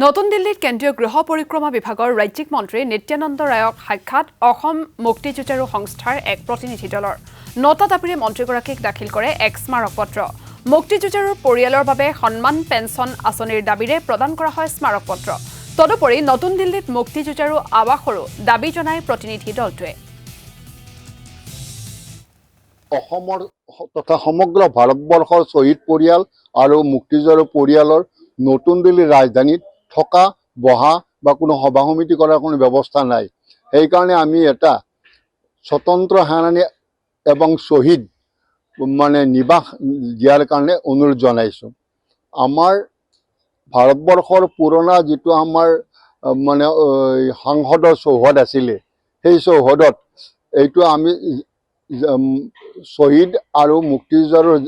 নতুন দিল্লীত কেন্দ্ৰীয় গৃহ পৰিক্ৰমা বিভাগৰ ৰাজ্যিক মন্ত্ৰী নিত্যানন্দ ৰায়ক সাক্ষাৎ অসম মুক্তিযুঁজাৰু সংস্থাৰ এক প্ৰতিনিধি দলৰ ৯টা দাবীৰে মন্ত্ৰীগৰাকীক দাখিল কৰে এক স্মাৰক পত্ৰ। মুক্তিযুঁজাৰুৰ পৰিয়ালৰ বাবে সন্মান পেঞ্চন আঁচনিৰ দাবীৰে প্ৰদান কৰা হয় স্মাৰক পত্ৰ। তদুপৰি নতুন দিল্লীত মুক্তিযুঁজাৰু আৱাসৰো দাবী জনাই প্ৰতিনিধি দলটোৱে। অসমৰ তথা সমগ্ৰ ভাৰতবৰ্ষৰ শ্বহীদ পৰিয়াল আৰু মুক্তিযুঁজাৰু পৰিয়ালৰ নতুন দিল্লীৰ ৰাজধানীত থকা বহা বা কোনো সভা সমিতি কৰাৰ কোনো ব্যৱস্থা নাই। সেইকাৰণে আমি এটা স্বতন্ত্ৰ সেনানী এবং শ্বহীদ নিবাস দিয়াৰ কাৰণে অনুৰোধ জনাইছোঁ। আমাৰ ভাৰতবৰ্ষৰ পুৰণা যিটো আমাৰ সাংসদৰ চৌহদ আছিলে, সেই চৌহদত এইটো আমি শ্বহীদ আৰু মুক্তিযুঁজাৰুৰ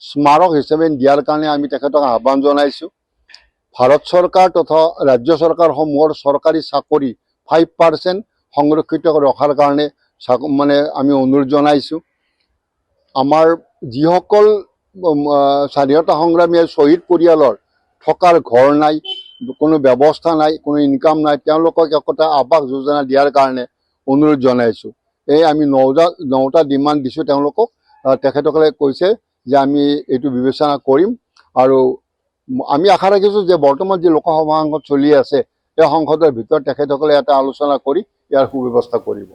স্মাৰক হিচাপে দিয়াৰ কাৰণে আমি তেখেতক আহ্বান জনাইছোঁ। ভাৰত চৰকাৰ তথা ৰাজ্য চৰকাৰসমূহৰ চৰকাৰী চাকৰি 5% সংৰক্ষিত ৰখাৰ কাৰণে আমি অনুৰোধ জনাইছোঁ। আমাৰ যিসকল স্বাধীনতা সংগ্ৰামী শ্বহীদ পৰিয়ালৰ থকাৰ ঘৰ নাই, কোনো ব্যৱস্থা নাই, কোনো ইনকাম নাই, তেওঁলোকক একোটা আৱাস যোজনা দিয়াৰ কাৰণে অনুৰোধ জনাইছোঁ। এই আমি 9টা ডিমাণ্ড দিছোঁ তেওঁলোকক। তেখেতসকলে কৈছে যে আমি এইটো বিবেচনা কৰিম আৰু আমি আশা ৰাখিছোঁ যে বৰ্তমান যি লোকসভা সংসদ চলি আছে, এই সংসদৰ ভিতৰত তেখেতসকলে এটা আলোচনা কৰি ইয়াৰ সুব্যৱস্থা কৰিব।